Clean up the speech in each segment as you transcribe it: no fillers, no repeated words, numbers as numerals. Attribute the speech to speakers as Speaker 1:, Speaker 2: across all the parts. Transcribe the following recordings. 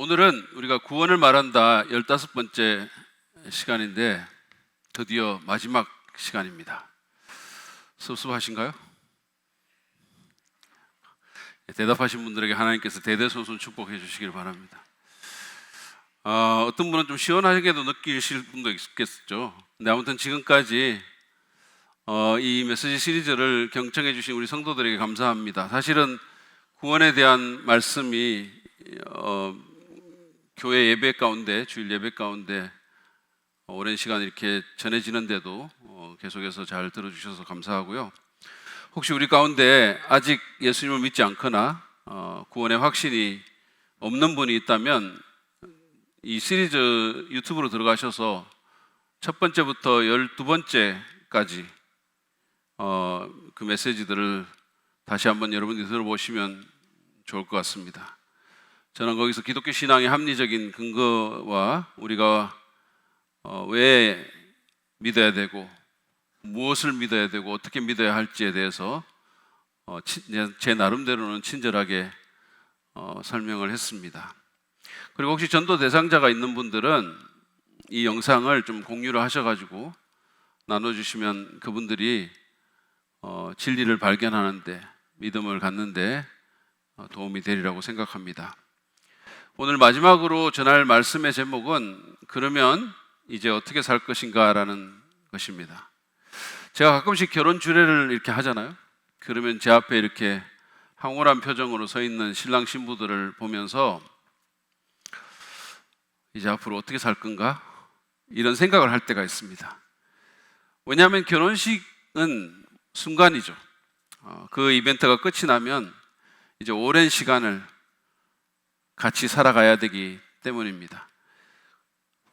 Speaker 1: 오늘은 우리가 구원을 말한다 15번째 시간인데 드디어 마지막 시간입니다. 섭섭하신가요? 대답하신 분들에게 하나님께서 대대손손 축복해 주시길 바랍니다. 어떤 분은 좀 시원하게도 느끼실 분도 있겠죠. 근데 아무튼 지금까지 이 메시지 시리즈를 경청해 주신 우리 성도들에게 감사합니다. 사실은 구원에 대한 말씀이 교회 예배 가운데, 주일 예배 가운데 오랜 시간 이렇게 전해지는데도 계속해서 잘 들어주셔서 감사하고요. 혹시 우리 가운데 아직 예수님을 믿지 않거나 구원의 확신이 없는 분이 있다면 이 시리즈 유튜브로 들어가셔서 첫 번째부터 12번째까지 그 메시지들을 다시 한번 여러분들이 들어보시면 좋을 것 같습니다. 저는 거기서 기독교 신앙의 합리적인 근거와 우리가 왜 믿어야 되고 무엇을 믿어야 되고 어떻게 믿어야 할지에 대해서 제 나름대로는 친절하게 설명을 했습니다. 그리고 혹시 전도 대상자가 있는 분들은 이 영상을 좀 공유를 하셔가지고 나눠주시면 그분들이 진리를 발견하는데, 믿음을 갖는데 도움이 되리라고 생각합니다. 오늘 마지막으로 전할 말씀의 제목은 그러면 이제 어떻게 살 것인가 라는 것입니다. 제가 가끔씩 결혼 주례를 이렇게 하잖아요. 그러면 제 앞에 이렇게 황홀한 표정으로 서 있는 신랑 신부들을 보면서 이제 앞으로 어떻게 살 건가? 이런 생각을 할 때가 있습니다. 왜냐하면 결혼식은 순간이죠. 그 이벤트가 끝이 나면 이제 오랜 시간을 같이 살아가야 되기 때문입니다.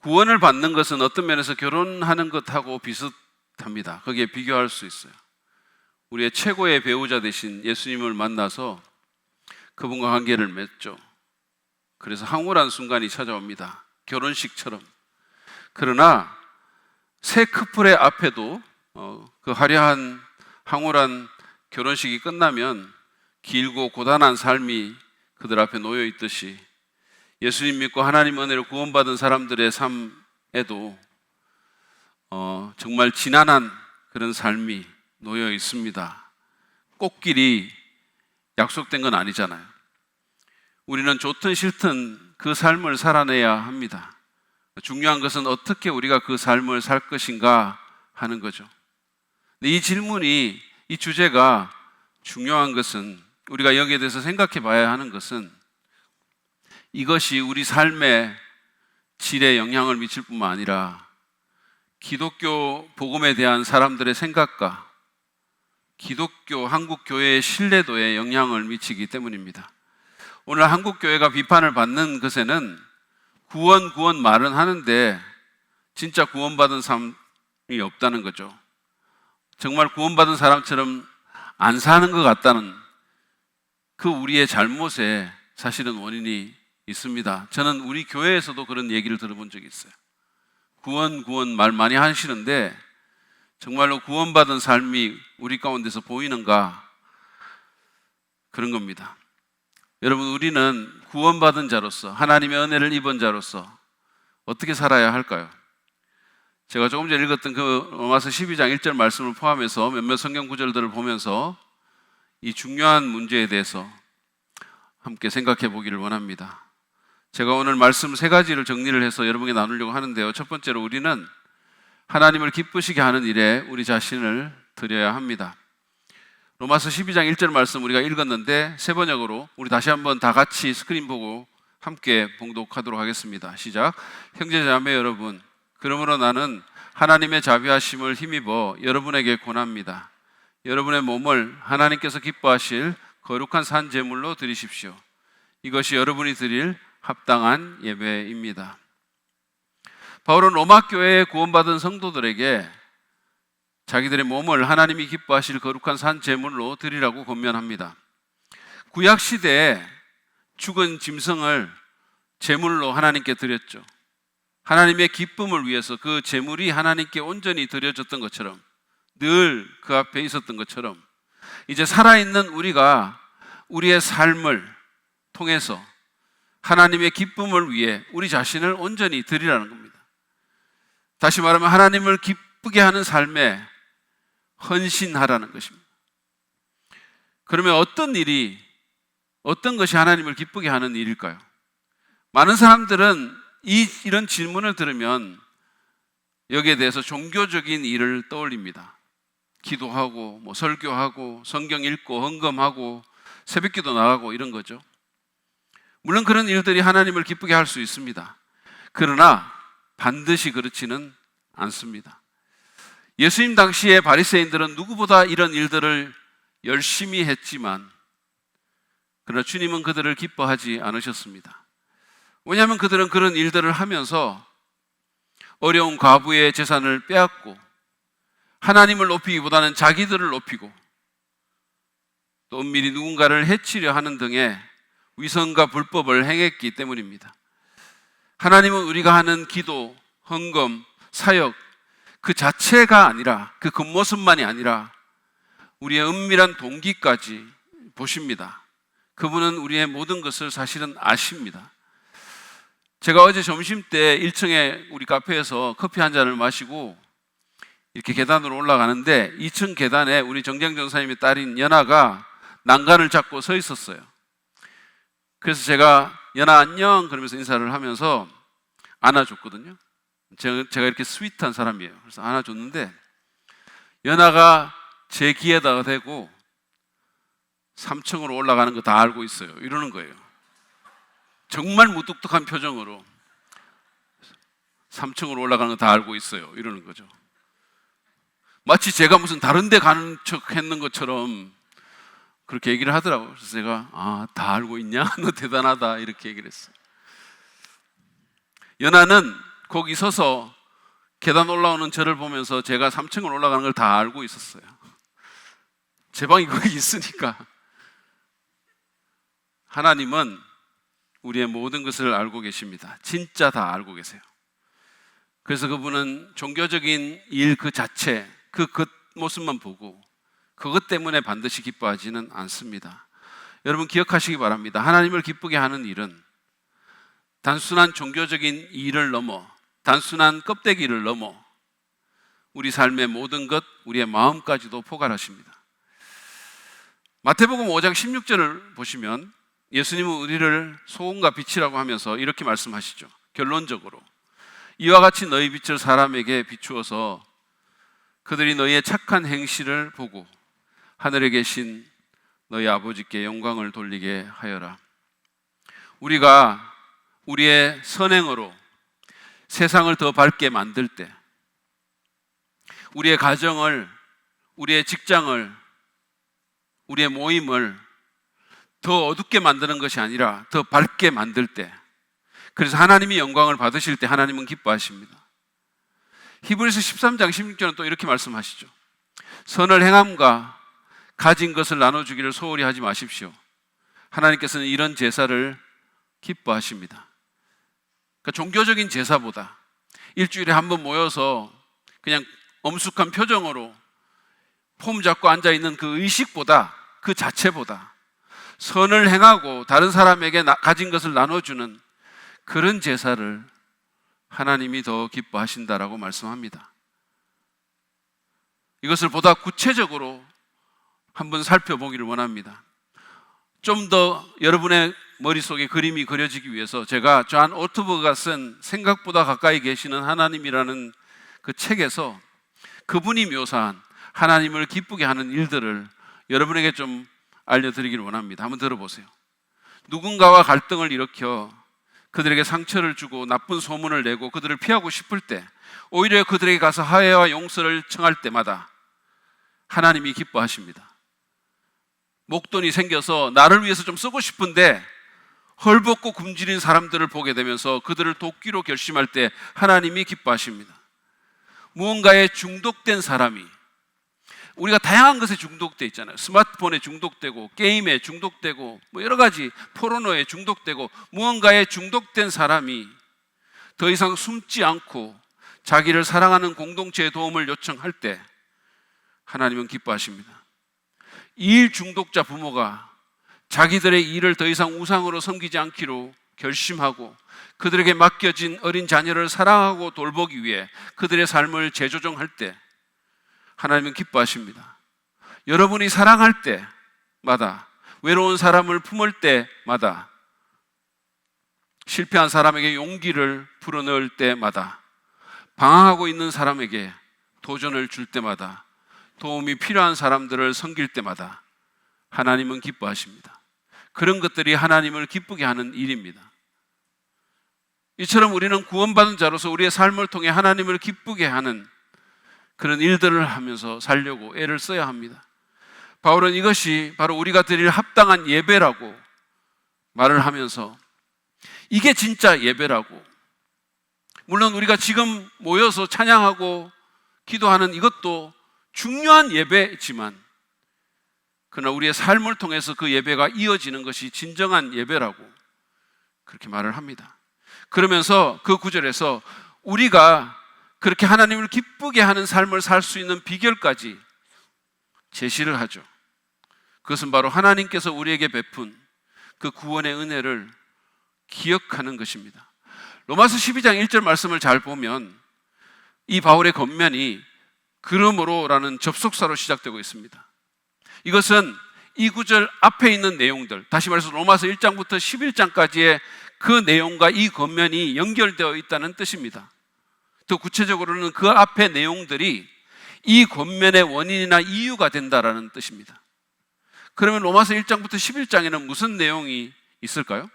Speaker 1: 구원을 받는 것은 어떤 면에서 결혼하는 것하고 비슷합니다. 거기에 비교할 수 있어요. 우리의 최고의 배우자 되신 예수님을 만나서 그분과 관계를 맺죠. 그래서 황홀한 순간이 찾아옵니다. 결혼식처럼. 그러나 새 커플의 앞에도 그 화려한 황홀한 결혼식이 끝나면 길고 고단한 삶이 그들 앞에 놓여 있듯이 예수님 믿고 하나님 은혜로 구원받은 사람들의 삶에도 정말 지난한 그런 삶이 놓여 있습니다. 꽃길이 약속된 건 아니잖아요. 우리는 좋든 싫든 그 삶을 살아내야 합니다. 중요한 것은 어떻게 우리가 그 삶을 살 것인가 하는 거죠. 근데 이 질문이, 이 주제가 중요한 것은, 우리가 여기에 대해서 생각해 봐야 하는 것은 이것이 우리 삶의 질에 영향을 미칠 뿐만 아니라 기독교 복음에 대한 사람들의 생각과 기독교 한국 교회의 신뢰도에 영향을 미치기 때문입니다. 오늘 한국 교회가 비판을 받는 것에는 구원 말은 하는데 진짜 구원받은 사람이 없다는 거죠. 정말 구원받은 사람처럼 안 사는 것 같다는 그 우리의 잘못에 사실은 원인이 있습니다. 저는 우리 교회에서도 그런 얘기를 들어본 적이 있어요. 구원 말 많이 하시는데 정말로 구원받은 삶이 우리 가운데서 보이는가? 그런 겁니다. 여러분, 우리는 구원받은 자로서, 하나님의 은혜를 입은 자로서 어떻게 살아야 할까요? 제가 조금 전에 읽었던 그 로마서 12장 1절 말씀을 포함해서 몇몇 성경 구절들을 보면서 이 중요한 문제에 대해서 함께 생각해 보기를 원합니다. 제가 오늘 말씀 3가지를 정리를 해서 여러분에게 나누려고 하는데요. 첫 번째로 우리는 하나님을 기쁘시게 하는 일에 우리 자신을 드려야 합니다. 로마서 12장 1절 말씀 우리가 읽었는데 새 번역으로 우리 다시 한번 다 같이 스크린 보고 함께 봉독하도록 하겠습니다. 시작. 형제 자매 여러분, 그러므로 나는 하나님의 자비하심을 힘입어 여러분에게 권합니다. 여러분의 몸을 하나님께서 기뻐하실 거룩한 산 제물로 드리십시오. 이것이 여러분이 드릴 합당한 예배입니다. 바울은 로마 교회에 구원받은 성도들에게 자기들의 몸을 하나님이 기뻐하실 거룩한 산 제물로 드리라고 권면합니다. 구약 시대에 죽은 짐승을 제물로 하나님께 드렸죠. 하나님의 기쁨을 위해서 그 제물이 하나님께 온전히 드려졌던 것처럼, 늘 그 앞에 있었던 것처럼 이제 살아있는 우리가 우리의 삶을 통해서 하나님의 기쁨을 위해 우리 자신을 온전히 드리라는 겁니다. 다시 말하면 하나님을 기쁘게 하는 삶에 헌신하라는 것입니다. 그러면 어떤 것이 하나님을 기쁘게 하는 일일까요? 많은 사람들은 이런 질문을 들으면 여기에 대해서 종교적인 일을 떠올립니다. 기도하고 설교하고 성경 읽고 헌금하고 새벽기도 나가고 이런 거죠. 물론 그런 일들이 하나님을 기쁘게 할 수 있습니다. 그러나 반드시 그렇지는 않습니다. 예수님 당시에 바리새인들은 누구보다 이런 일들을 열심히 했지만 그러나 주님은 그들을 기뻐하지 않으셨습니다. 왜냐하면 그들은 그런 일들을 하면서 어려운 과부의 재산을 빼앗고 하나님을 높이기보다는 자기들을 높이고 또 은밀히 누군가를 해치려 하는 등의 위선과 불법을 행했기 때문입니다. 하나님은 우리가 하는 기도, 헌금, 사역 그 자체가 아니라 그 겉모습만이 아니라 우리의 은밀한 동기까지 보십니다. 그분은 우리의 모든 것을 사실은 아십니다. 제가 어제 점심 때 1층에 우리 카페에서 커피 한 잔을 마시고 이렇게 계단으로 올라가는데 2층 계단에 우리 정장 전사님의 딸인 연아가 난간을 잡고 서 있었어요. 그래서 제가 연아 안녕 그러면서 인사를 하면서 안아줬거든요. 제가 이렇게 스윗한 사람이에요. 그래서 안아줬는데 연아가 제 귀에다가 대고 3층으로 올라가는 거 다 알고 있어요 이러는 거예요. 정말 무뚝뚝한 표정으로 3층으로 올라가는 거 다 알고 있어요 이러는 거죠. 마치 제가 무슨 다른 데 가는 척 했는 것처럼 그렇게 얘기를 하더라고요. 그래서 제가 다 알고 있냐? 너 대단하다 이렇게 얘기를 했어요. 연아는 거기 서서 계단 올라오는 저를 보면서 제가 3층을 올라가는 걸 다 알고 있었어요. 제 방이 거기 있으니까. 하나님은 우리의 모든 것을 알고 계십니다. 진짜 다 알고 계세요. 그래서 그분은 종교적인 일 그 자체, 그 겉모습만 보고 그것 때문에 반드시 기뻐하지는 않습니다. 여러분 기억하시기 바랍니다. 하나님을 기쁘게 하는 일은 단순한 종교적인 일을 넘어, 단순한 껍데기를 넘어 우리 삶의 모든 것, 우리의 마음까지도 포괄하십니다. 마태복음 5장 16절을 보시면 예수님은 우리를 소금과 빛이라고 하면서 이렇게 말씀하시죠. 결론적으로 이와 같이 너희 빛을 사람에게 비추어서 그들이 너희의 착한 행실을 보고 하늘에 계신 너희 아버지께 영광을 돌리게 하여라. 우리가 우리의 선행으로 세상을 더 밝게 만들 때 우리의 가정을, 우리의 직장을, 우리의 모임을 더 어둡게 만드는 것이 아니라 더 밝게 만들 때, 그래서 하나님이 영광을 받으실 때 하나님은 기뻐하십니다. 히브리서 13장 16절은 또 이렇게 말씀하시죠. 선을 행함과 가진 것을 나눠주기를 소홀히 하지 마십시오. 하나님께서는 이런 제사를 기뻐하십니다. 그러니까 종교적인 제사보다 일주일에 한 번 모여서 그냥 엄숙한 표정으로 폼 잡고 앉아있는 그 의식보다, 그 자체보다 선을 행하고 다른 사람에게 가진 것을 나눠주는 그런 제사를 하나님이 더 기뻐하신다라고 말씀합니다. 이것을 보다 구체적으로 한번 살펴보기를 원합니다. 좀 더 여러분의 머릿속에 그림이 그려지기 위해서 제가 존 오트버그가 쓴 생각보다 가까이 계시는 하나님이라는 그 책에서 그분이 묘사한 하나님을 기쁘게 하는 일들을 여러분에게 좀 알려드리기를 원합니다. 한번 들어보세요. 누군가와 갈등을 일으켜 그들에게 상처를 주고 나쁜 소문을 내고 그들을 피하고 싶을 때, 오히려 그들에게 가서 화해와 용서를 청할 때마다 하나님이 기뻐하십니다. 목돈이 생겨서 나를 위해서 좀 쓰고 싶은데 헐벗고 굶주린 사람들을 보게 되면서 그들을 돕기로 결심할 때 하나님이 기뻐하십니다. 무언가에 중독된 사람이, 우리가 다양한 것에 중독돼 있잖아요. 스마트폰에 중독되고 게임에 중독되고 여러 가지 포르노에 중독되고 무언가에 중독된 사람이 더 이상 숨지 않고 자기를 사랑하는 공동체의 도움을 요청할 때 하나님은 기뻐하십니다. 일 중독자 부모가 자기들의 일을 더 이상 우상으로 섬기지 않기로 결심하고 그들에게 맡겨진 어린 자녀를 사랑하고 돌보기 위해 그들의 삶을 재조정할 때 하나님은 기뻐하십니다. 여러분이 사랑할 때마다, 외로운 사람을 품을 때마다, 실패한 사람에게 용기를 불어넣을 때마다, 방황하고 있는 사람에게 도전을 줄 때마다, 도움이 필요한 사람들을 섬길 때마다 하나님은 기뻐하십니다. 그런 것들이 하나님을 기쁘게 하는 일입니다. 이처럼 우리는 구원받은 자로서 우리의 삶을 통해 하나님을 기쁘게 하는 그런 일들을 하면서 살려고 애를 써야 합니다. 바울은 이것이 바로 우리가 드릴 합당한 예배라고 말을 하면서, 이게 진짜 예배라고, 물론 우리가 지금 모여서 찬양하고 기도하는 이것도 중요한 예배지만, 그러나 우리의 삶을 통해서 그 예배가 이어지는 것이 진정한 예배라고 그렇게 말을 합니다. 그러면서 그 구절에서 우리가 그렇게 하나님을 기쁘게 하는 삶을 살 수 있는 비결까지 제시를 하죠. 그것은 바로 하나님께서 우리에게 베푼 그 구원의 은혜를 기억하는 것입니다. 로마서 12장 1절 말씀을 잘 보면 이 바울의 겉면이 그러므로라는 접속사로 시작되고 있습니다. 이것은 이 구절 앞에 있는 내용들, 다시 말해서 로마서 1장부터 11장까지의 그 내용과 이 겉면이 연결되어 있다는 뜻입니다. 더 구체적으로는 그 앞의 내용들이 이 겉면의 원인이나 이유가 된다라는 뜻입니다. 그러면 로마서 1장부터 11장에는 무슨 내용이 있을까요?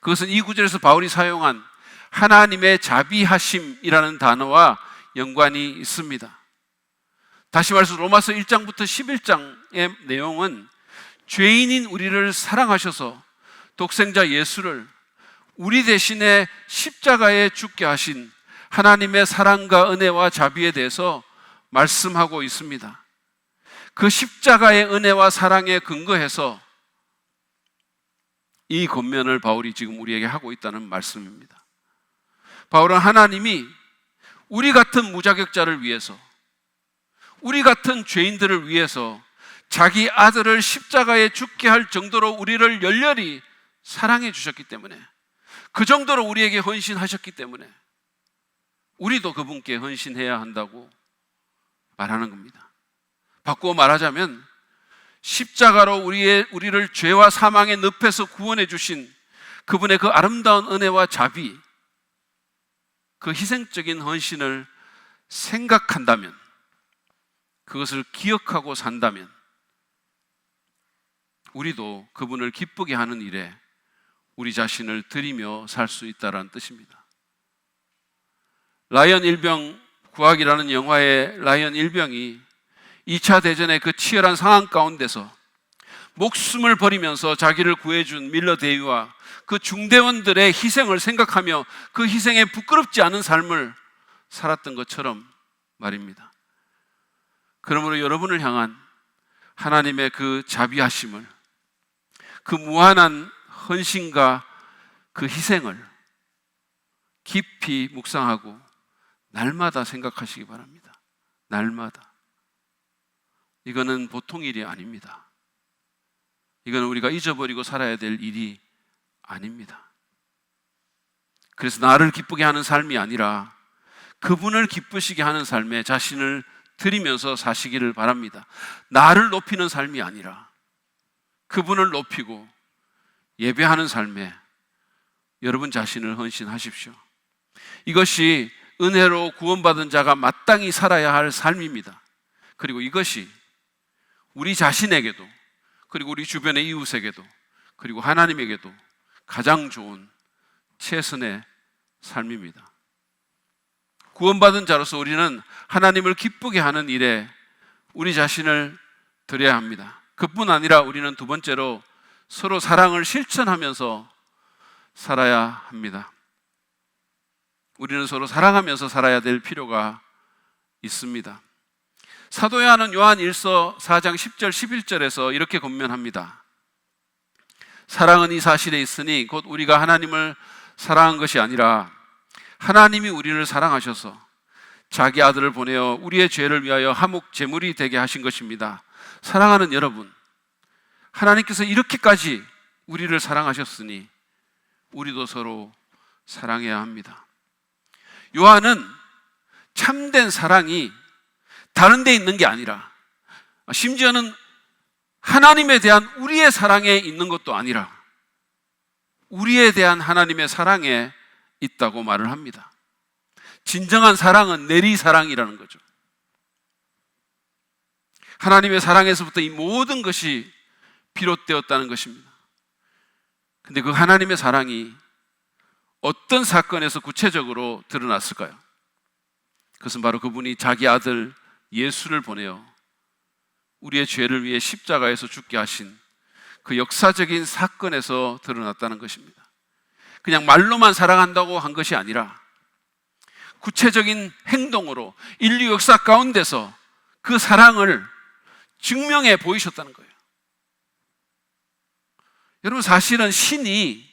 Speaker 1: 그것은 이 구절에서 바울이 사용한 하나님의 자비하심이라는 단어와 연관이 있습니다. 다시 말해서 로마서 1장부터 11장의 내용은 죄인인 우리를 사랑하셔서 독생자 예수를 우리 대신에 십자가에 죽게 하신 하나님의 사랑과 은혜와 자비에 대해서 말씀하고 있습니다. 그 십자가의 은혜와 사랑에 근거해서 이 권면을 바울이 지금 우리에게 하고 있다는 말씀입니다. 바울은 하나님이 우리 같은 무자격자를 위해서, 우리 같은 죄인들을 위해서 자기 아들을 십자가에 죽게 할 정도로 우리를 열렬히 사랑해 주셨기 때문에, 그 정도로 우리에게 헌신하셨기 때문에 우리도 그분께 헌신해야 한다고 말하는 겁니다. 바꾸어 말하자면 십자가로 우리를 죄와 사망의 늪에서 구원해 주신 그분의 그 아름다운 은혜와 자비, 그 희생적인 헌신을 생각한다면, 그것을 기억하고 산다면 우리도 그분을 기쁘게 하는 일에 우리 자신을 드리며 살 수 있다는 뜻입니다. 라이언 일병 구하기라는 영화의 라이언 일병이 2차 대전의 그 치열한 상황 가운데서 목숨을 버리면서 자기를 구해준 밀러 대위와 그 중대원들의 희생을 생각하며 그 희생에 부끄럽지 않은 삶을 살았던 것처럼 말입니다. 그러므로 여러분을 향한 하나님의 그 자비하심을, 그 무한한 헌신과 그 희생을 깊이 묵상하고 날마다 생각하시기 바랍니다. 날마다. 이거는 보통 일이 아닙니다. 이거는 우리가 잊어버리고 살아야 될 일이 아닙니다. 그래서 나를 기쁘게 하는 삶이 아니라 그분을 기쁘시게 하는 삶에 자신을 드리면서 사시기를 바랍니다. 나를 높이는 삶이 아니라 그분을 높이고 예배하는 삶에 여러분 자신을 헌신하십시오. 이것이 은혜로 구원받은 자가 마땅히 살아야 할 삶입니다. 그리고 이것이 우리 자신에게도, 그리고 우리 주변의 이웃에게도, 그리고 하나님에게도 가장 좋은 최선의 삶입니다. 구원받은 자로서 우리는 하나님을 기쁘게 하는 일에 우리 자신을 드려야 합니다. 그뿐 아니라 우리는 두 번째로 서로 사랑을 실천하면서 살아야 합니다. 우리는 서로 사랑하면서 살아야 될 필요가 있습니다. 사도 요한 1서 4장 10절 11절에서 이렇게 권면합니다. 사랑은 이 사실에 있으니 곧 우리가 하나님을 사랑한 것이 아니라 하나님이 우리를 사랑하셔서 자기 아들을 보내어 우리의 죄를 위하여 화목 제물이 되게 하신 것입니다. 사랑하는 여러분, 하나님께서 이렇게까지 우리를 사랑하셨으니 우리도 서로 사랑해야 합니다. 요한은 참된 사랑이 다른 데 있는 게 아니라, 심지어는 하나님에 대한 우리의 사랑에 있는 것도 아니라 우리에 대한 하나님의 사랑에 있다고 말을 합니다. 진정한 사랑은 내리사랑이라는 거죠. 하나님의 사랑에서부터 이 모든 것이 비롯되었다는 것입니다. 근데 그 하나님의 사랑이 어떤 사건에서 구체적으로 드러났을까요? 그것은 바로 그분이 자기 아들 예수를 보내어 우리의 죄를 위해 십자가에서 죽게 하신 그 역사적인 사건에서 드러났다는 것입니다. 그냥 말로만 사랑한다고 한 것이 아니라 구체적인 행동으로 인류 역사 가운데서 그 사랑을 증명해 보이셨다는 거예요. 여러분, 사실은 신이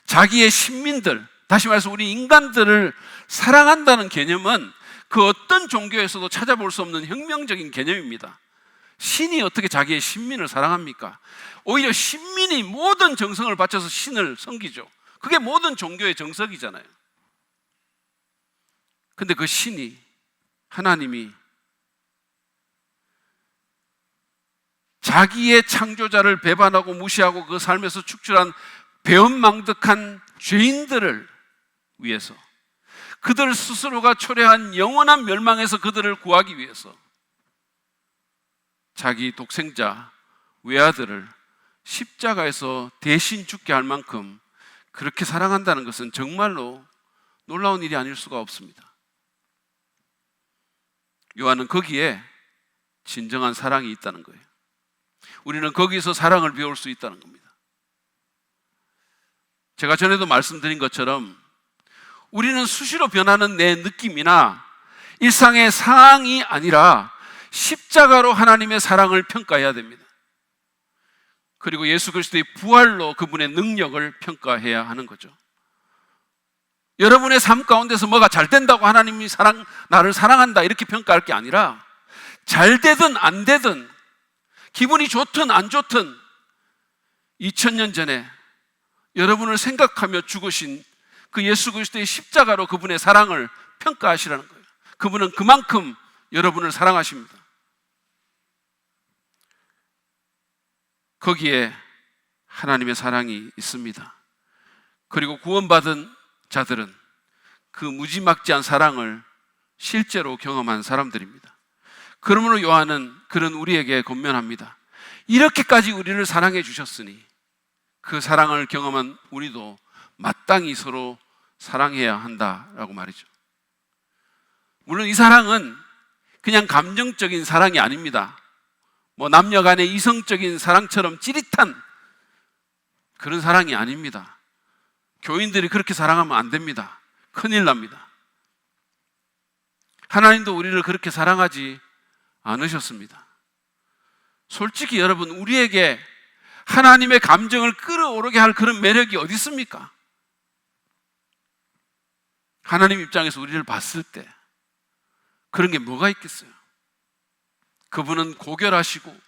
Speaker 1: 자기의 신민들, 다시 말해서 우리 인간들을 사랑한다는 개념은 그 어떤 종교에서도 찾아볼 수 없는 혁명적인 개념입니다. 신이 어떻게 자기의 신민을 사랑합니까? 오히려 신민이 모든 정성을 바쳐서 신을 섬기죠. 그게 모든 종교의 정석이잖아요. 근데 그 신이, 하나님이 자기의 창조자를 배반하고 무시하고 그 삶에서 축출한 배은망덕한 죄인들을 위해서, 그들 스스로가 초래한 영원한 멸망에서 그들을 구하기 위해서 자기 독생자 외아들을 십자가에서 대신 죽게 할 만큼 그렇게 사랑한다는 것은 정말로 놀라운 일이 아닐 수가 없습니다. 요한은 거기에 진정한 사랑이 있다는 거예요. 우리는 거기서 사랑을 배울 수 있다는 겁니다. 제가 전에도 말씀드린 것처럼 우리는 수시로 변하는 내 느낌이나 일상의 상황이 아니라 십자가로 하나님의 사랑을 평가해야 됩니다. 그리고 예수 그리스도의 부활로 그분의 능력을 평가해야 하는 거죠. 여러분의 삶 가운데서 뭐가 잘 된다고 하나님이 나를 사랑한다 이렇게 평가할 게 아니라, 잘 되든 안 되든 기분이 좋든 안 좋든 2000년 전에 여러분을 생각하며 죽으신 그 예수 그리스도의 십자가로 그분의 사랑을 평가하시라는 거예요. 그분은 그만큼 여러분을 사랑하십니다. 거기에 하나님의 사랑이 있습니다. 그리고 구원받은 자들은 그 무지막지한 사랑을 실제로 경험한 사람들입니다. 그러므로 요한은 그런 우리에게 권면합니다. 이렇게까지 우리를 사랑해 주셨으니 그 사랑을 경험한 우리도 마땅히 서로 사랑해야 한다라고 말이죠. 물론 이 사랑은 그냥 감정적인 사랑이 아닙니다. 뭐 남녀 간의 이성적인 사랑처럼 찌릿한 그런 사랑이 아닙니다. 교인들이 그렇게 사랑하면 안 됩니다. 큰일 납니다. 하나님도 우리를 그렇게 사랑하지 않으셨습니다. 솔직히 여러분, 우리에게 하나님의 감정을 끌어오르게 할 그런 매력이 어디 있습니까? 하나님 입장에서 우리를 봤을 때 그런 게 뭐가 있겠어요? 그분은 고결하시고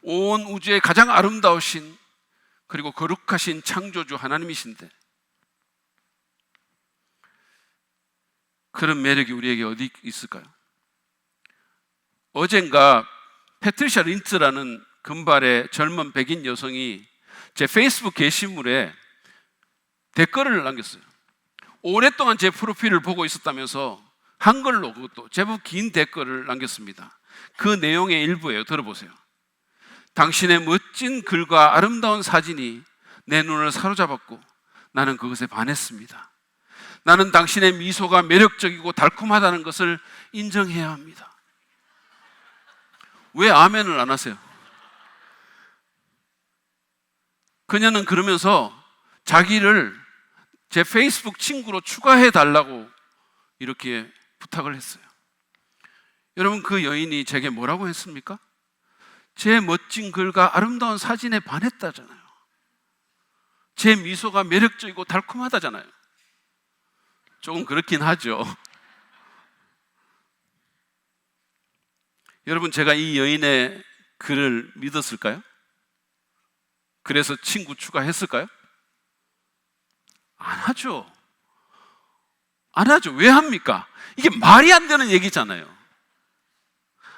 Speaker 1: 온 우주의 가장 아름다우신, 그리고 거룩하신 창조주 하나님이신데 그런 매력이 우리에게 어디 있을까요? 어젠가 패트리샤 린츠라는 금발의 젊은 백인 여성이 제 페이스북 게시물에 댓글을 남겼어요. 오랫동안 제 프로필을 보고 있었다면서 한글로, 그것도 제법 긴 댓글을 남겼습니다. 그 내용의 일부예요. 들어보세요. 당신의 멋진 글과 아름다운 사진이 내 눈을 사로잡았고 나는 그것에 반했습니다. 나는 당신의 미소가 매력적이고 달콤하다는 것을 인정해야 합니다. 왜 아멘을 안 하세요? 그녀는 그러면서 자기를 제 페이스북 친구로 추가해 달라고 이렇게 부탁을 했어요. 여러분, 그 여인이 제게 뭐라고 했습니까? 제 멋진 글과 아름다운 사진에 반했다잖아요. 제 미소가 매력적이고 달콤하다잖아요. 조금 그렇긴 하죠. 여러분, 제가 이 여인의 글을 믿었을까요? 그래서 친구 추가했을까요? 안 하죠. 안 하죠. 왜 합니까? 이게 말이 안 되는 얘기잖아요.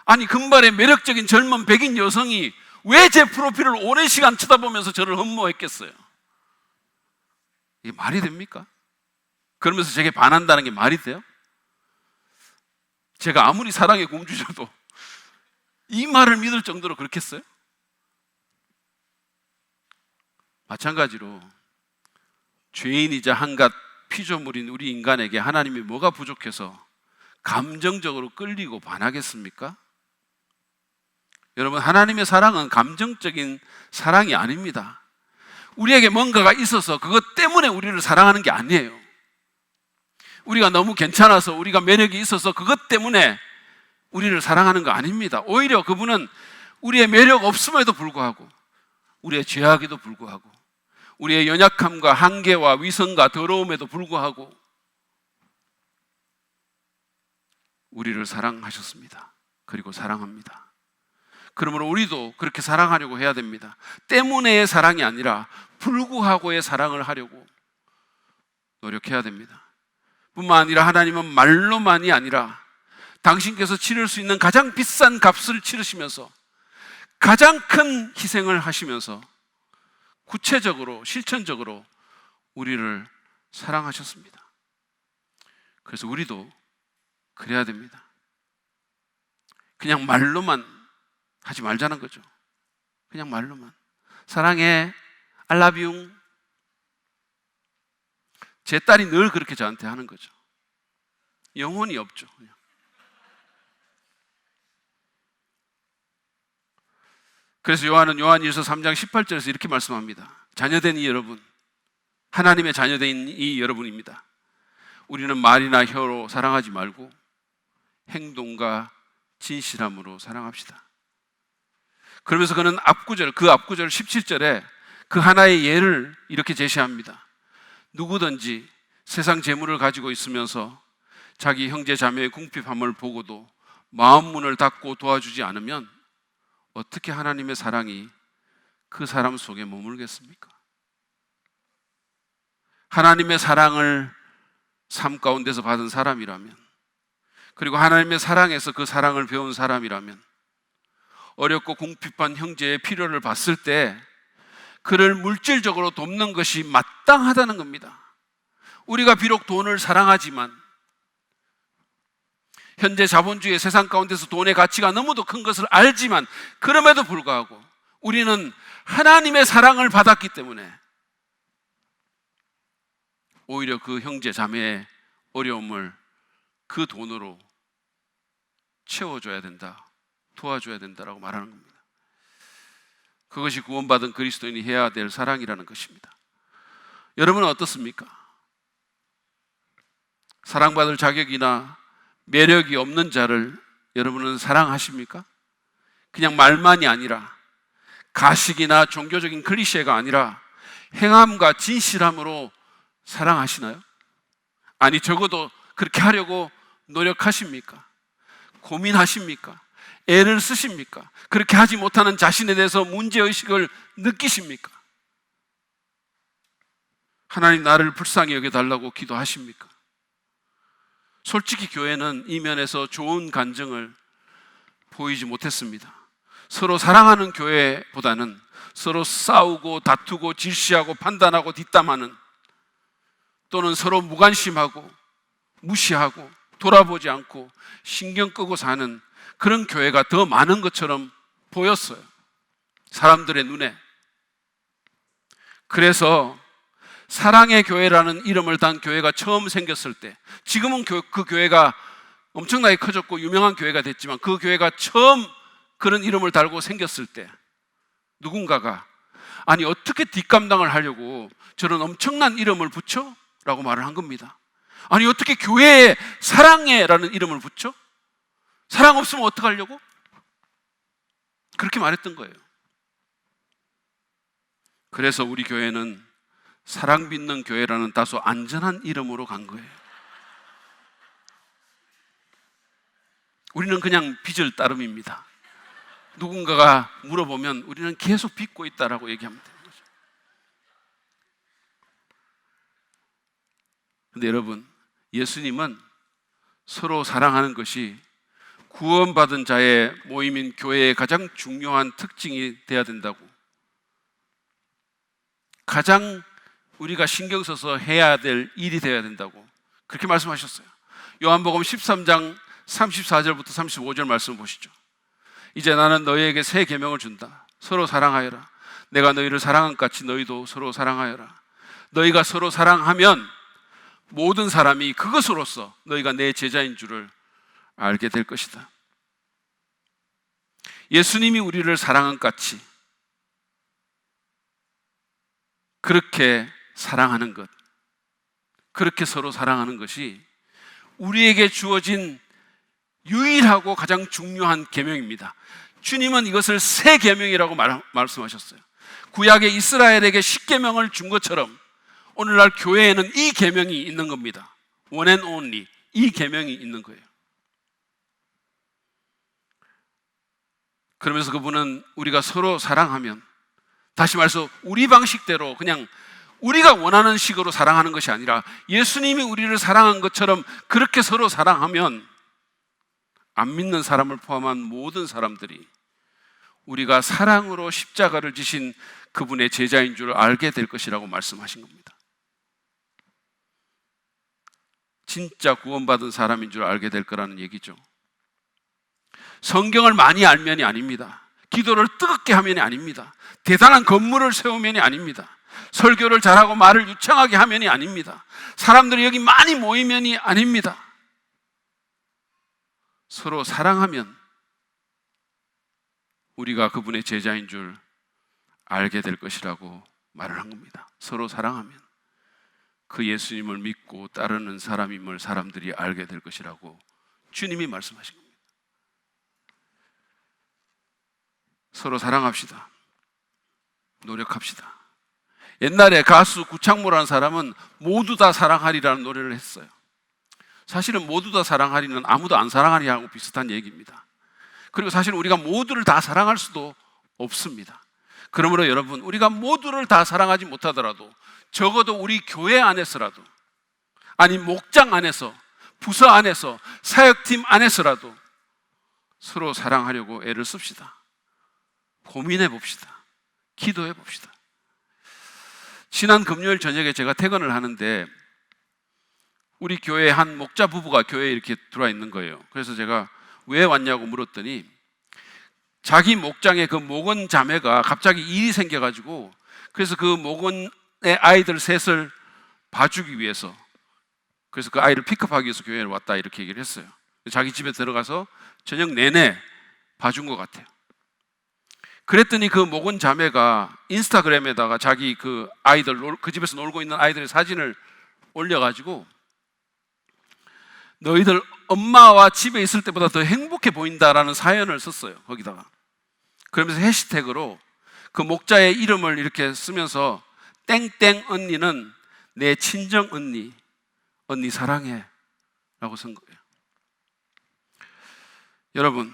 Speaker 1: 아니, 금발의 매력적인 젊은 백인 여성이 왜 제 프로필을 오랜 시간 쳐다보면서 저를 흠모했겠어요? 이게 말이 됩니까? 그러면서 제게 반한다는 게 말이 돼요? 제가 아무리 사랑의 공주셔도 이 말을 믿을 정도로 그렇겠어요? 마찬가지로 죄인이자 한갓 피조물인 우리 인간에게 하나님이 뭐가 부족해서 감정적으로 끌리고 반하겠습니까? 여러분, 하나님의 사랑은 감정적인 사랑이 아닙니다. 우리에게 뭔가가 있어서 그것 때문에 우리를 사랑하는 게 아니에요. 우리가 너무 괜찮아서, 우리가 매력이 있어서 그것 때문에 우리를 사랑하는 거 아닙니다. 오히려 그분은 우리의 매력 없음에도 불구하고, 우리의 죄악에도 불구하고, 우리의 연약함과 한계와 위선과 더러움에도 불구하고 우리를 사랑하셨습니다. 그리고 사랑합니다. 그러므로 우리도 그렇게 사랑하려고 해야 됩니다. 때문에의 사랑이 아니라 불구하고의 사랑을 하려고 노력해야 됩니다. 뿐만 아니라 하나님은 말로만이 아니라 당신께서 치를 수 있는 가장 비싼 값을 치르시면서 가장 큰 희생을 하시면서 구체적으로, 실천적으로 우리를 사랑하셨습니다. 그래서 우리도 그래야 됩니다. 그냥 말로만 하지 말자는 거죠. 그냥 말로만. 사랑해, I love you. 제 딸이 늘 그렇게 저한테 하는 거죠. 영혼이 없죠. 그냥. 그래서 요한은 요한일서 3장 18절에서 이렇게 말씀합니다. 자녀된 이 여러분, 하나님의 자녀된 이 여러분입니다. 우리는 말이나 혀로 사랑하지 말고 행동과 진실함으로 사랑합시다. 그러면서 그는 그 앞구절 17절에 그 하나의 예를 이렇게 제시합니다. 누구든지 세상 재물을 가지고 있으면서 자기 형제 자매의 궁핍함을 보고도 마음 문을 닫고 도와주지 않으면 어떻게 하나님의 사랑이 그 사람 속에 머물겠습니까? 하나님의 사랑을 삶 가운데서 받은 사람이라면, 그리고 하나님의 사랑에서 그 사랑을 배운 사람이라면 어렵고 궁핍한 형제의 필요를 봤을 때 그를 물질적으로 돕는 것이 마땅하다는 겁니다. 우리가 비록 돈을 사랑하지만, 현재 자본주의 세상 가운데서 돈의 가치가 너무도 큰 것을 알지만, 그럼에도 불구하고 우리는 하나님의 사랑을 받았기 때문에 오히려 그 형제 자매의 어려움을 그 돈으로 채워줘야 된다, 도와줘야 된다라고 말하는 겁니다. 그것이 구원받은 그리스도인이 해야 될 사랑이라는 것입니다. 여러분은 어떻습니까? 사랑받을 자격이나 매력이 없는 자를 여러분은 사랑하십니까? 그냥 말만이 아니라, 가식이나 종교적인 클리셰가 아니라 행함과 진실함으로 사랑하시나요? 아니, 적어도 그렇게 하려고 노력하십니까? 고민하십니까? 애를 쓰십니까? 그렇게 하지 못하는 자신에 대해서 문제의식을 느끼십니까? 하나님, 나를 불쌍히 여겨달라고 기도하십니까? 솔직히 교회는 이 면에서 좋은 간증을 보이지 못했습니다. 서로 사랑하는 교회보다는 서로 싸우고 다투고 질시하고 판단하고 뒷담하는, 또는 서로 무관심하고 무시하고 돌아보지 않고 신경 끄고 사는 그런 교회가 더 많은 것처럼 보였어요, 사람들의 눈에. 그래서 사랑의 교회라는 이름을 단 교회가 처음 생겼을 때, 지금은 그 교회가 엄청나게 커졌고 유명한 교회가 됐지만, 그 교회가 처음 그런 이름을 달고 생겼을 때 누군가가 아니, 어떻게 뒷감당을 하려고 저런 엄청난 이름을 붙여? 라고 말을 한 겁니다. 아니, 어떻게 교회에 사랑해라는 이름을 붙여? 사랑 없으면 어떡하려고? 그렇게 말했던 거예요. 그래서 우리 교회는 사랑 빚는 교회라는 다소 안전한 이름으로 간 거예요. 우리는 그냥 빚을 따름입니다. 누군가가 물어보면 우리는 계속 빚고 있다라고 얘기하면 되는 거죠. 근데 여러분, 예수님은 서로 사랑하는 것이 구원받은 자의 모임인 교회의 가장 중요한 특징이 되어야 된다고, 가장 우리가 신경 써서 해야 될 일이 되어야 된다고 그렇게 말씀하셨어요. 요한복음 13장 34절부터 35절 말씀 보시죠. 이제 나는 너희에게 새 계명을 준다. 서로 사랑하여라. 내가 너희를 사랑한 같이 너희도 서로 사랑하여라. 너희가 서로 사랑하면 모든 사람이 그것으로써 너희가 내 제자인 줄을 알게 될 것이다. 예수님이 우리를 사랑한 같이 그렇게 사랑하는 것, 그렇게 서로 사랑하는 것이 우리에게 주어진 유일하고 가장 중요한 계명입니다. 주님은 이것을 새 계명이라고 말씀하셨어요. 구약의 이스라엘에게 십계명을 준 것처럼 오늘날 교회에는 이 계명이 있는 겁니다. One and only, 이 계명이 있는 거예요. 그러면서 그분은 우리가 서로 사랑하면, 다시 말해서 우리 방식대로 그냥 우리가 원하는 식으로 사랑하는 것이 아니라 예수님이 우리를 사랑한 것처럼 그렇게 서로 사랑하면 안 믿는 사람을 포함한 모든 사람들이 우리가 사랑으로 십자가를 지신 그분의 제자인 줄 알게 될 것이라고 말씀하신 겁니다. 진짜 구원받은 사람인 줄 알게 될 거라는 얘기죠. 성경을 많이 알면이 아닙니다. 기도를 뜨겁게 하면이 아닙니다. 대단한 건물을 세우면이 아닙니다. 설교를 잘하고 말을 유창하게 하면이 아닙니다. 사람들이 여기 많이 모이면이 아닙니다. 서로 사랑하면 우리가 그분의 제자인 줄 알게 될 것이라고 말을 한 겁니다. 서로 사랑하면 그 예수님을 믿고 따르는 사람임을 사람들이 알게 될 것이라고 주님이 말씀하신 겁니다. 서로 사랑합시다. 노력합시다. 옛날에 가수 구창모라는 사람은 모두 다 사랑하리라는 노래를 했어요. 사실은 모두 다 사랑하리는 아무도 안 사랑하리하고 비슷한 얘기입니다. 그리고 사실 우리가 모두를 다 사랑할 수도 없습니다. 그러므로 여러분, 우리가 모두를 다 사랑하지 못하더라도 적어도 우리 교회 안에서라도, 아니 목장 안에서, 부서 안에서, 사역팀 안에서라도 서로 사랑하려고 애를 씁시다. 고민해 봅시다. 기도해 봅시다. 지난 금요일 저녁에 제가 퇴근을 하는데 우리 교회 한 목자 부부가 교회에 이렇게 들어와 있는 거예요. 그래서 제가 왜 왔냐고 물었더니 자기 목장에 그 목원 자매가 갑자기 일이 생겨가지고, 그래서 그 목원의 아이들 셋을 봐주기 위해서, 그래서 그 아이를 픽업하기 위해서 교회에 왔다 이렇게 얘기를 했어요. 자기 집에 들어가서 저녁 내내 봐준 것 같아요. 그랬더니 그 목원 자매가 인스타그램에다가 자기 그 아이들, 그 집에서 놀고 있는 아이들의 사진을 올려가지고 너희들 엄마와 집에 있을 때보다 더 행복해 보인다라는 사연을 썼어요. 거기다가. 그러면서 해시태그로 그 목자의 이름을 이렇게 쓰면서 땡땡 언니는 내 친정 언니, 언니 사랑해 라고 쓴 거예요. 여러분,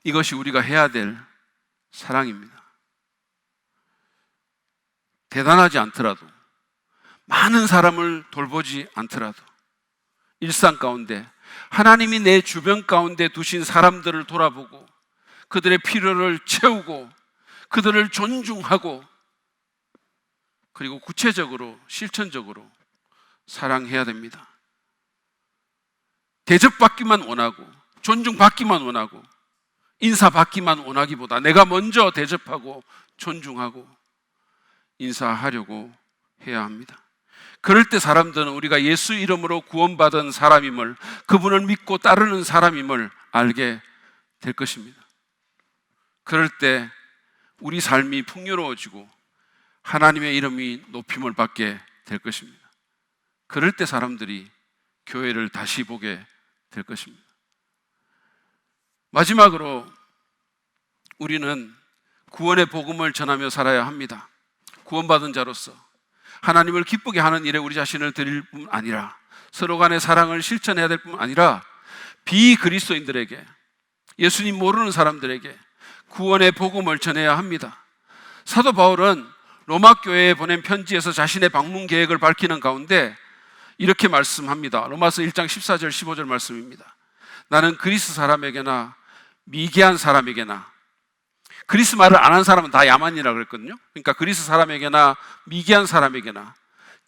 Speaker 1: 이것이 우리가 해야 될 사랑입니다. 대단하지 않더라도, 많은 사람을 돌보지 않더라도 일상 가운데 하나님이 내 주변 가운데 두신 사람들을 돌아보고 그들의 필요를 채우고 그들을 존중하고 그리고 구체적으로 실천적으로 사랑해야 됩니다. 대접받기만 원하고 존중받기만 원하고 인사받기만 원하기보다 내가 먼저 대접하고 존중하고 인사하려고 해야 합니다. 그럴 때 사람들은 우리가 예수 이름으로 구원받은 사람임을, 그분을 믿고 따르는 사람임을 알게 될 것입니다. 그럴 때 우리 삶이 풍요로워지고 하나님의 이름이 높임을 받게 될 것입니다. 그럴 때 사람들이 교회를 다시 보게 될 것입니다. 마지막으로 우리는 구원의 복음을 전하며 살아야 합니다. 구원받은 자로서 하나님을 기쁘게 하는 일에 우리 자신을 드릴 뿐 아니라 서로 간의 사랑을 실천해야 될 뿐 아니라 비그리스도인들에게, 예수님 모르는 사람들에게 구원의 복음을 전해야 합니다. 사도 바울은 로마 교회에 보낸 편지에서 자신의 방문 계획을 밝히는 가운데 이렇게 말씀합니다. 로마서 1장 14절 15절 말씀입니다. 나는 그리스 사람에게나 미개한 사람에게나, 그리스 말을 안 한 사람은 다 야만이라고 그랬거든요. 그러니까 그리스 사람에게나 미개한 사람에게나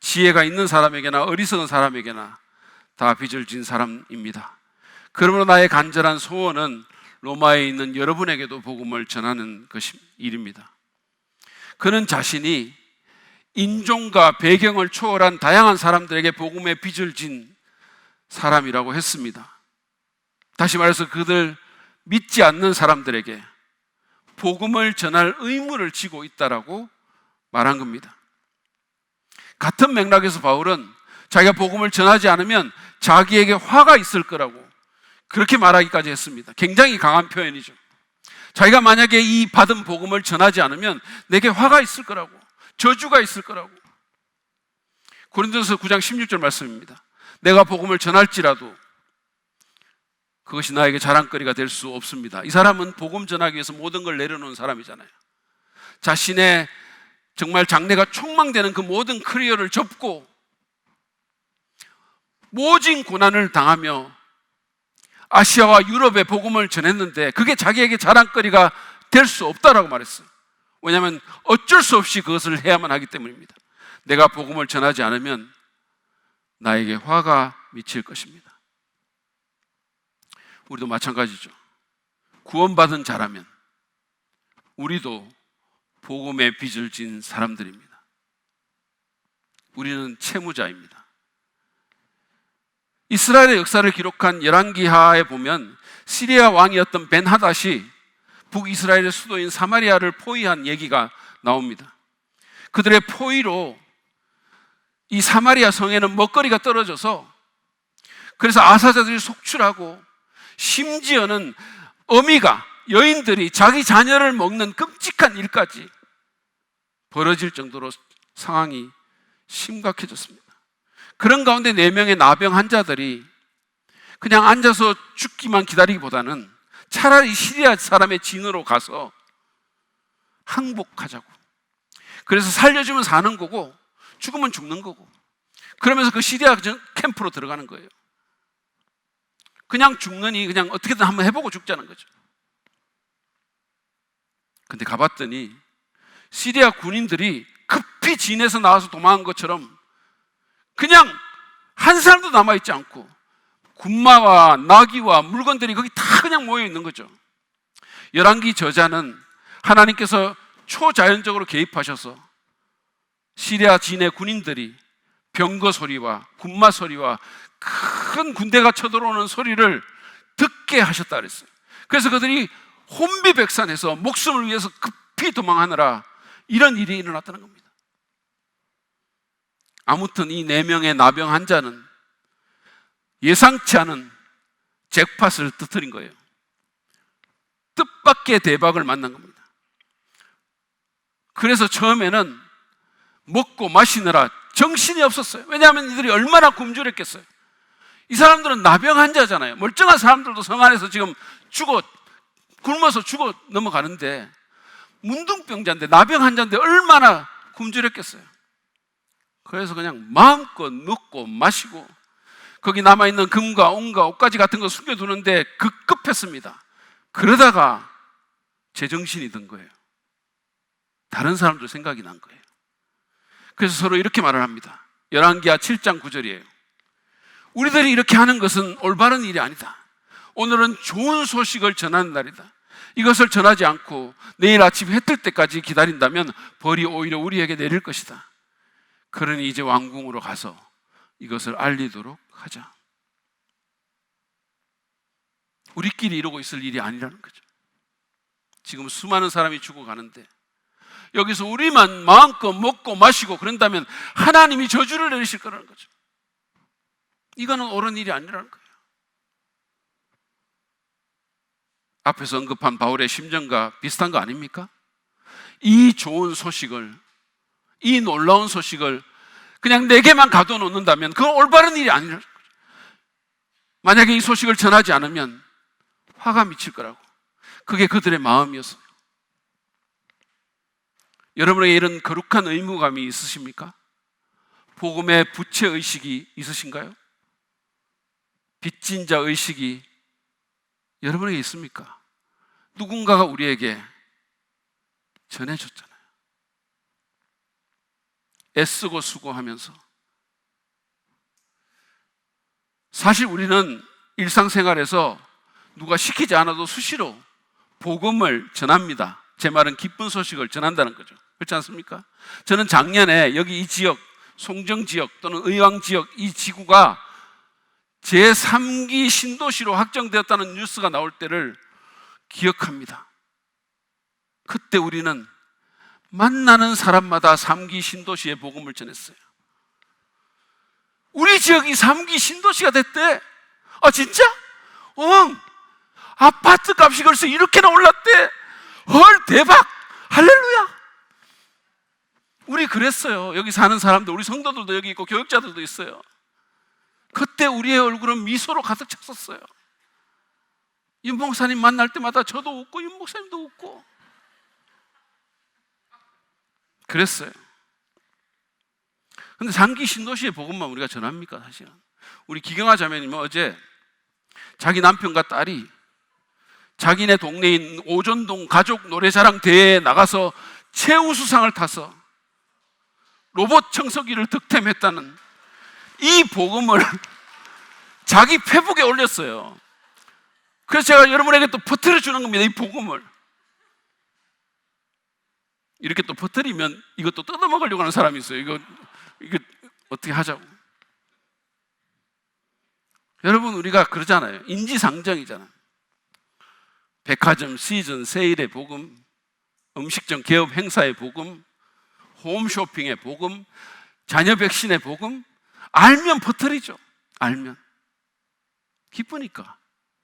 Speaker 1: 지혜가 있는 사람에게나 어리석은 사람에게나 다 빚을 진 사람입니다. 그러므로 나의 간절한 소원은 로마에 있는 여러분에게도 복음을 전하는 일입니다. 그는 자신이 인종과 배경을 초월한 다양한 사람들에게 복음의 빚을 진 사람이라고 했습니다. 다시 말해서 그들 믿지 않는 사람들에게 복음을 전할 의무를 지고 있다라고 말한 겁니다. 같은 맥락에서 바울은 자기가 복음을 전하지 않으면 자기에게 화가 있을 거라고 그렇게 말하기까지 했습니다. 굉장히 강한 표현이죠. 자기가 만약에 이 받은 복음을 전하지 않으면 내게 화가 있을 거라고, 저주가 있을 거라고. 고린도서 9장 16절 말씀입니다. 내가 복음을 전할지라도 그것이 나에게 자랑거리가 될 수 없습니다. 이 사람은 복음 전하기 위해서 모든 걸 내려놓은 사람이잖아요. 자신의 정말 장래가 촉망되는 그 모든 커리어를 접고 모진 고난을 당하며 아시아와 유럽에 복음을 전했는데 그게 자기에게 자랑거리가 될 수 없다라고 말했어요. 왜냐하면 어쩔 수 없이 그것을 해야만 하기 때문입니다. 내가 복음을 전하지 않으면 나에게 화가 미칠 것입니다. 우리도 마찬가지죠. 구원받은 자라면 우리도 복음의 빚을 진 사람들입니다. 우리는 채무자입니다. 이스라엘의 역사를 기록한 열왕기하에 보면 시리아 왕이었던 벤하닷이 북이스라엘의 수도인 사마리아를 포위한 얘기가 나옵니다. 그들의 포위로 이 사마리아 성에는 먹거리가 떨어져서 그래서 아사자들이 속출하고 심지어는 어미가, 여인들이 자기 자녀를 먹는 끔찍한 일까지 벌어질 정도로 상황이 심각해졌습니다. 그런 가운데 4명의 나병 환자들이 그냥 앉아서 죽기만 기다리기보다는 차라리 시리아 사람의 진으로 가서 항복하자고. 그래서 살려주면 사는 거고 죽으면 죽는 거고, 그러면서 그 시리아 캠프로 들어가는 거예요. 그냥 죽느니 그냥 어떻게든 한번 해보고 죽자는 거죠. 근데 가봤더니 시리아 군인들이 급히 진에서 나와서 도망한 것처럼 그냥 한 사람도 남아있지 않고 군마와 나귀와 물건들이 거기 다 그냥 모여 있는 거죠. 열왕기 저자는 하나님께서 초자연적으로 개입하셔서 시리아 진의 군인들이 병거 소리와 군마 소리와 큰 군대가 쳐들어오는 소리를 듣게 하셨다 그랬어요. 그래서 그들이 혼비백산해서 목숨을 위해서 급히 도망하느라 이런 일이 일어났다는 겁니다. 아무튼 이 4명의 나병 환자는 예상치 않은 잭팟을 터뜨린 거예요. 뜻밖의 대박을 만난 겁니다. 그래서 처음에는 먹고 마시느라 정신이 없었어요. 왜냐하면 이들이 얼마나 굶주렸겠어요. 이 사람들은 나병 환자잖아요. 멀쩡한 사람들도 성 안에서 지금 굶어서 죽어 넘어가는데 문둥병자인데, 나병 환자인데 얼마나 굶주렸겠어요. 그래서 그냥 마음껏 먹고 마시고 거기 남아있는 금과 온과 옷가지 같은 거 숨겨두는데 급급했습니다. 그러다가 제정신이 든 거예요. 다른 사람들 생각이 난 거예요. 그래서 서로 이렇게 말을 합니다. 열왕기하 7장 9절이에요. 우리들이 이렇게 하는 것은 올바른 일이 아니다. 오늘은 좋은 소식을 전하는 날이다. 이것을 전하지 않고 내일 아침 해 뜰 때까지 기다린다면 벌이 오히려 우리에게 내릴 것이다. 그러니 이제 왕궁으로 가서 이것을 알리도록 하자. 우리끼리 이러고 있을 일이 아니라는 거죠. 지금 수많은 사람이 죽어가는데 여기서 우리만 마음껏 먹고 마시고 그런다면 하나님이 저주를 내리실 거라는 거죠. 이거는 옳은 일이 아니라는 거예요. 앞에서 언급한 바울의 심정과 비슷한 거 아닙니까? 이 좋은 소식을, 이 놀라운 소식을 그냥 내게만 가둬놓는다면 그건 올바른 일이 아니라는 거죠. 만약에 이 소식을 전하지 않으면 화가 미칠 거라고. 그게 그들의 마음이었어요. 여러분에게 이런 거룩한 의무감이 있으십니까? 복음의 부채 의식이 있으신가요? 빚진 자 의식이 여러분에게 있습니까? 누군가가 우리에게 전해줬잖아요. 애쓰고 수고하면서. 사실 우리는 일상생활에서 누가 시키지 않아도 수시로 복음을 전합니다. 제 말은 기쁜 소식을 전한다는 거죠. 그렇지 않습니까? 저는 작년에 여기 이 지역, 송정 지역 또는 의왕 지역 이 지구가 제3기 신도시로 확정되었다는 뉴스가 나올 때를 기억합니다. 그때 우리는 만나는 사람마다 3기 신도시의 복음을 전했어요. 우리 지역이 3기 신도시가 됐대. 아 진짜? 아파트 값이 벌써 이렇게나 올랐대. 헐 대박. 할렐루야. 우리 그랬어요. 여기 사는 사람들, 우리 성도들도 여기 있고 교육자들도 있어요. 그때 우리의 얼굴은 미소로 가득 찼었어요. 윤 목사님 만날 때마다 저도 웃고 윤 목사님도 웃고 그랬어요. 근데 3기 신도시의 복음만 우리가 전합니까? 사실은 우리 기경아 자매님 어제 자기 남편과 딸이 자기네 동네인 오전동 가족 노래자랑 대회에 나가서 최우수상을 타서 로봇 청소기를 득템했다는 이 복음을 자기 페북에 올렸어요. 그래서 제가 여러분에게 또 퍼뜨려 주는 겁니다. 이 복음을 이렇게 또 퍼뜨리면 이것도 뜯어먹으려고 하는 사람이 있어요. 이거 어떻게 하자고. 여러분 우리가 그러잖아요. 인지상정이잖아요. 백화점 시즌 세일의 복음, 음식점 개업 행사의 복음, 홈쇼핑의 복음, 자녀 백신의 복음. 알면 퍼뜨리죠. 알면 기쁘니까,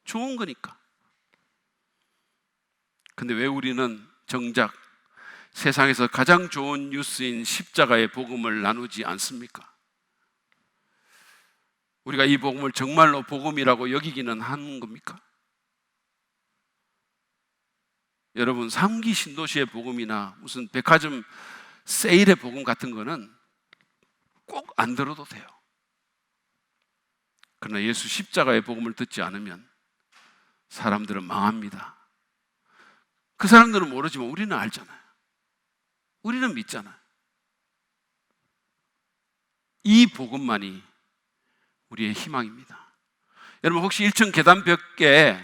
Speaker 1: 좋은 거니까. 근데 왜 우리는 정작 세상에서 가장 좋은 뉴스인 십자가의 복음을 나누지 않습니까? 우리가 이 복음을 정말로 복음이라고 여기기는 하는 겁니까? 여러분 3기 신도시의 복음이나 무슨 백화점 세일의 복음 같은 거는 꼭 안 들어도 돼요. 그러나 예수 십자가의 복음을 듣지 않으면 사람들은 망합니다. 그 사람들은 모르지만 우리는 알잖아요. 우리는 믿잖아요. 이 복음만이 우리의 희망입니다. 여러분 혹시 1층 계단벽에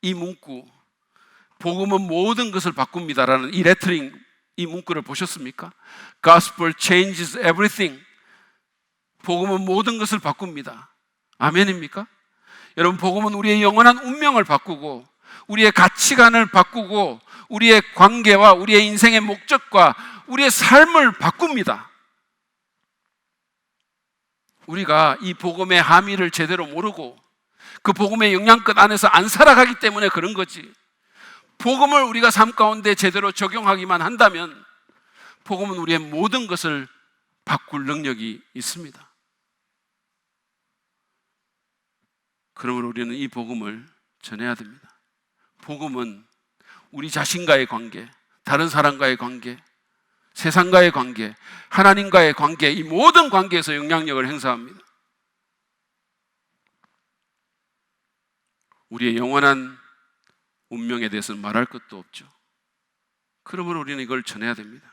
Speaker 1: 이 문구 복음은 모든 것을 바꿉니다라는 이 레터링, 이 문구를 보셨습니까? Gospel changes everything. 복음은 모든 것을 바꿉니다. 아멘입니까? 여러분 복음은 우리의 영원한 운명을 바꾸고 우리의 가치관을 바꾸고 우리의 관계와 우리의 인생의 목적과 우리의 삶을 바꿉니다. 우리가 이 복음의 함의를 제대로 모르고 그 복음의 영향권 안에서 안 살아가기 때문에 그런 거지. 복음을 우리가 삶 가운데 제대로 적용하기만 한다면 복음은 우리의 모든 것을 바꿀 능력이 있습니다. 그러므로 우리는 이 복음을 전해야 됩니다. 복음은 우리 자신과의 관계, 다른 사람과의 관계, 세상과의 관계, 하나님과의 관계, 이 모든 관계에서 영향력을 행사합니다. 우리의 영원한 운명에 대해서는 말할 것도 없죠. 그러므로 우리는 이걸 전해야 됩니다.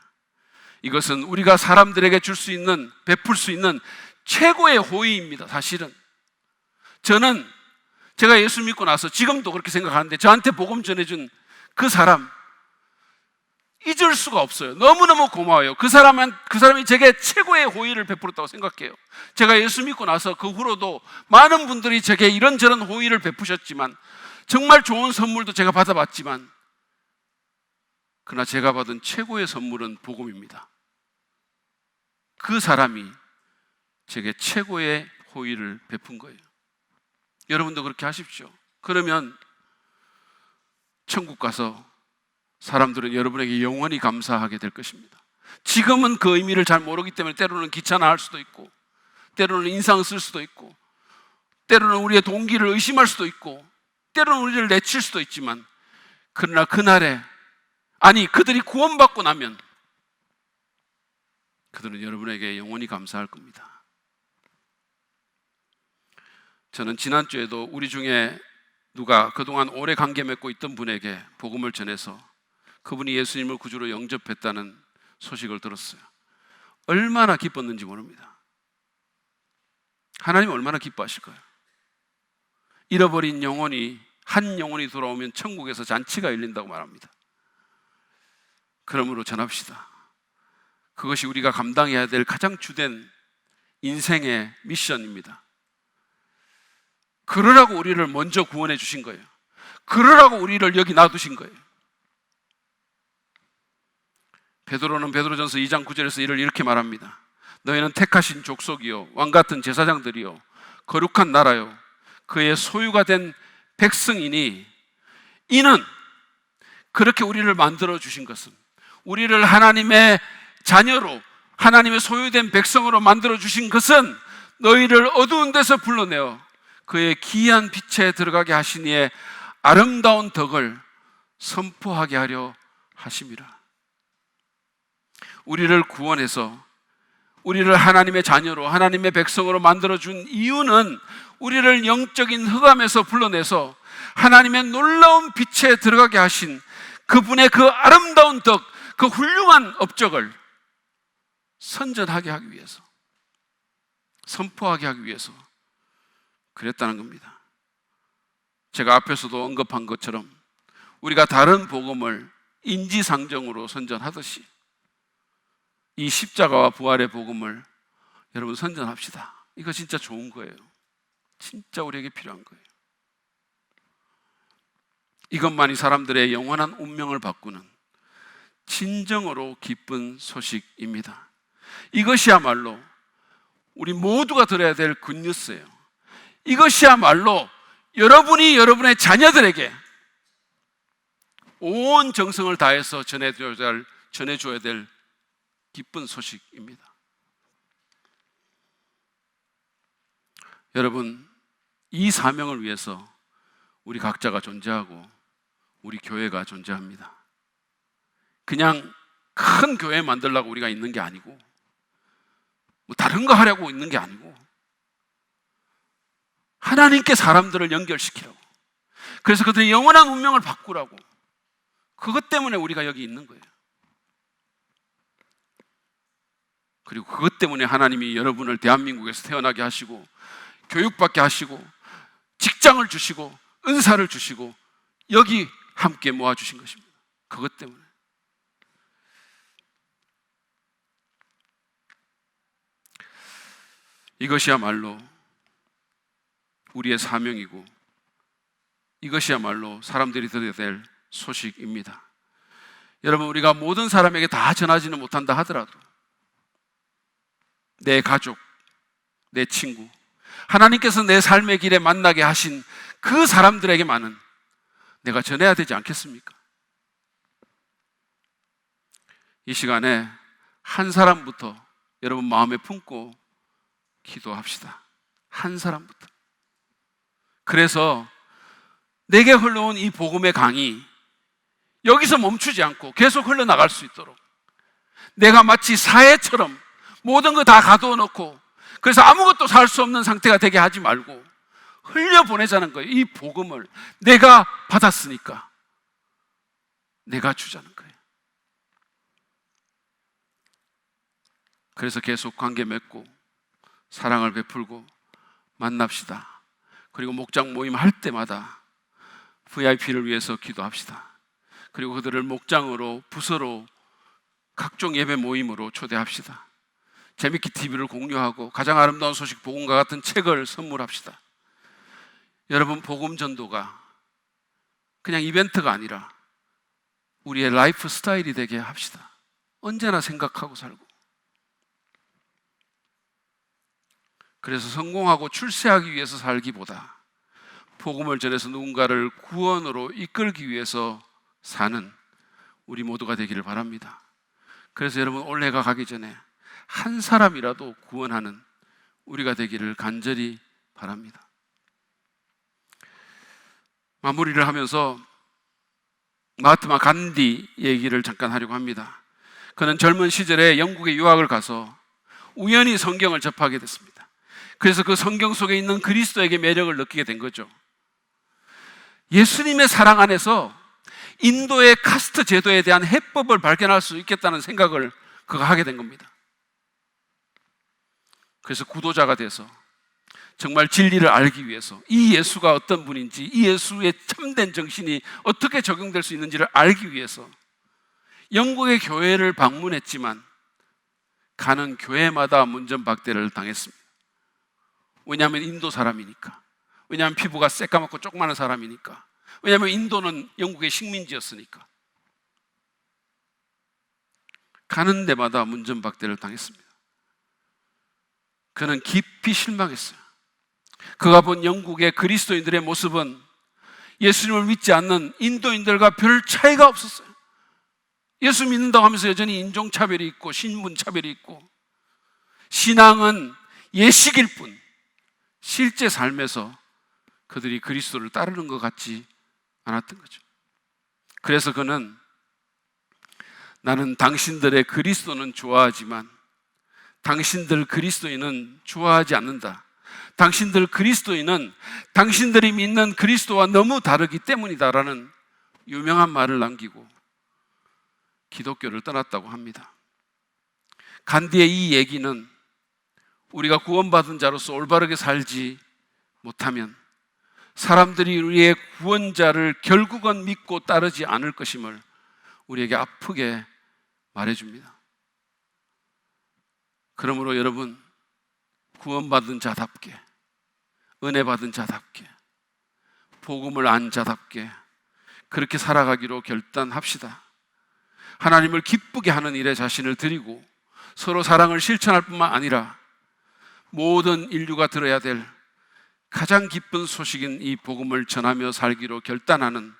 Speaker 1: 이것은 우리가 사람들에게 줄 수 있는, 베풀 수 있는 최고의 호의입니다. 사실은 저는 제가 예수 믿고 나서 지금도 그렇게 생각하는데 저한테 복음 전해준 그 사람 잊을 수가 없어요. 너무너무 고마워요. 그 사람이 제게 최고의 호의를 베풀었다고 생각해요. 제가 예수 믿고 나서 그 후로도 많은 분들이 제게 이런저런 호의를 베푸셨지만 정말 좋은 선물도 제가 받아봤지만 그러나 제가 받은 최고의 선물은 복음입니다. 그 사람이 제게 최고의 호의를 베푼 거예요. 여러분도 그렇게 하십시오. 그러면 천국 가서 사람들은 여러분에게 영원히 감사하게 될 것입니다. 지금은 그 의미를 잘 모르기 때문에 때로는 귀찮아할 수도 있고 때로는 인상을 쓸 수도 있고 때로는 우리의 동기를 의심할 수도 있고 때로는 우리를 내칠 수도 있지만 그러나 그날에, 아니 그들이 구원받고 나면 그들은 여러분에게 영원히 감사할 겁니다. 저는 지난주에도 우리 중에 누가 그동안 오래 관계 맺고 있던 분에게 복음을 전해서 그분이 예수님을 구주로 영접했다는 소식을 들었어요. 얼마나 기뻤는지 모릅니다. 하나님 얼마나 기뻐하실까요? 잃어버린 영혼이, 한 영혼이 돌아오면 천국에서 잔치가 열린다고 말합니다. 그러므로 전합시다. 그것이 우리가 감당해야 될 가장 주된 인생의 미션입니다. 그러라고 우리를 먼저 구원해 주신 거예요. 그러라고 우리를 여기 놔두신 거예요. 베드로는 베드로전서 2장 9절에서 이를 이렇게 말합니다. 너희는 택하신 족속이요 왕같은 제사장들이요 거룩한 나라요 그의 소유가 된 백성이니, 이는 그렇게 우리를 만들어 주신 것은, 우리를 하나님의 자녀로, 하나님의 소유된 백성으로 만들어 주신 것은 너희를 어두운 데서 불러내어 그의 기이한 빛에 들어가게 하시니에 아름다운 덕을 선포하게 하려 하심이라. 우리를 구원해서 우리를 하나님의 자녀로, 하나님의 백성으로 만들어준 이유는 우리를 영적인 흑암에서 불러내서 하나님의 놀라운 빛에 들어가게 하신 그분의 그 아름다운 덕, 그 훌륭한 업적을 선전하게 하기 위해서, 선포하게 하기 위해서 그랬다는 겁니다. 제가 앞에서도 언급한 것처럼 우리가 다른 복음을 인지상정으로 선전하듯이 이 십자가와 부활의 복음을 여러분 선전합시다. 이거 진짜 좋은 거예요. 진짜 우리에게 필요한 거예요. 이것만이 사람들의 영원한 운명을 바꾸는 진정으로 기쁜 소식입니다. 이것이야말로 우리 모두가 들어야 될 굿뉴스예요. 이것이야말로 여러분이 여러분의 자녀들에게 온 정성을 다해서 전해줘야 될 기쁜 소식입니다. 여러분, 이 사명을 위해서 우리 각자가 존재하고 우리 교회가 존재합니다. 그냥 큰 교회 만들려고 우리가 있는 게 아니고, 뭐 다른 거 하려고 있는 게 아니고, 하나님께 사람들을 연결시키라고, 그래서 그들의 영원한 운명을 바꾸라고, 그것 때문에 우리가 여기 있는 거예요. 그리고 그것 때문에 하나님이 여러분을 대한민국에서 태어나게 하시고 교육받게 하시고 직장을 주시고 은사를 주시고 여기 함께 모아주신 것입니다. 그것 때문에. 이것이야말로 우리의 사명이고 이것이야말로 사람들이 들어야 될 소식입니다. 여러분, 우리가 모든 사람에게 다 전하지는 못한다 하더라도 내 가족, 내 친구, 하나님께서 내 삶의 길에 만나게 하신 그 사람들에게만은 내가 전해야 되지 않겠습니까? 이 시간에 한 사람부터 여러분 마음에 품고 기도합시다. 한 사람부터. 그래서 내게 흘러온 이 복음의 강이 여기서 멈추지 않고 계속 흘러나갈 수 있도록, 내가 마치 사해처럼 모든 거 다 가두어 놓고 그래서 아무것도 살 수 없는 상태가 되게 하지 말고 흘려보내자는 거예요. 이 복음을 내가 받았으니까 내가 주자는 거예요. 그래서 계속 관계 맺고 사랑을 베풀고 만납시다. 그리고 목장 모임 할 때마다 VIP를 위해서 기도합시다. 그리고 그들을 목장으로, 부서로, 각종 예배 모임으로 초대합시다. 재밌게 TV를 공유하고 가장 아름다운 소식 복음과 같은 책을 선물합시다. 여러분, 복음 전도가 그냥 이벤트가 아니라 우리의 라이프 스타일이 되게 합시다. 언제나 생각하고 살고. 그래서 성공하고 출세하기 위해서 살기보다 복음을 전해서 누군가를 구원으로 이끌기 위해서 사는 우리 모두가 되기를 바랍니다. 그래서 여러분, 올해가 가기 전에 한 사람이라도 구원하는 우리가 되기를 간절히 바랍니다. 마무리를 하면서 마하트마 간디 얘기를 잠깐 하려고 합니다. 그는 젊은 시절에 영국에 유학을 가서 우연히 성경을 접하게 됐습니다. 그래서 그 성경 속에 있는 그리스도에게 매력을 느끼게 된 거죠. 예수님의 사랑 안에서 인도의 카스트 제도에 대한 해법을 발견할 수 있겠다는 생각을 그가 하게 된 겁니다. 그래서 구도자가 돼서 정말 진리를 알기 위해서 이 예수가 어떤 분인지, 이 예수의 참된 정신이 어떻게 적용될 수 있는지를 알기 위해서 영국의 교회를 방문했지만 가는 교회마다 문전박대를 당했습니다. 왜냐하면 인도 사람이니까, 왜냐하면 피부가 새까맣고 조그마한 사람이니까, 왜냐하면 인도는 영국의 식민지였으니까. 가는 데마다 문전박대를 당했습니다. 그는 깊이 실망했어요. 그가 본 영국의 그리스도인들의 모습은 예수님을 믿지 않는 인도인들과 별 차이가 없었어요. 예수 믿는다고 하면서 여전히 인종차별이 있고 신분차별이 있고, 신앙은 예식일 뿐 실제 삶에서 그들이 그리스도를 따르는 것 같지 않았던 거죠. 그래서 그는 나는 당신들의 그리스도는 좋아하지만 당신들 그리스도인은 좋아하지 않는다. 당신들 그리스도인은 당신들이 믿는 그리스도와 너무 다르기 때문이다라는 유명한 말을 남기고 기독교를 떠났다고 합니다. 간디의 이 얘기는 우리가 구원받은 자로서 올바르게 살지 못하면 사람들이 우리의 구원자를 결국은 믿고 따르지 않을 것임을 우리에게 아프게 말해줍니다. 그러므로 여러분, 구원받은 자답게, 은혜 받은 자답게, 복음을 안 자답게 그렇게 살아가기로 결단합시다. 하나님을 기쁘게 하는 일에 자신을 드리고 서로 사랑을 실천할 뿐만 아니라 모든 인류가 들어야 될 가장 기쁜 소식인 이 복음을 전하며 살기로 결단하는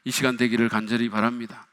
Speaker 1: 이 시간 되기를 간절히 바랍니다.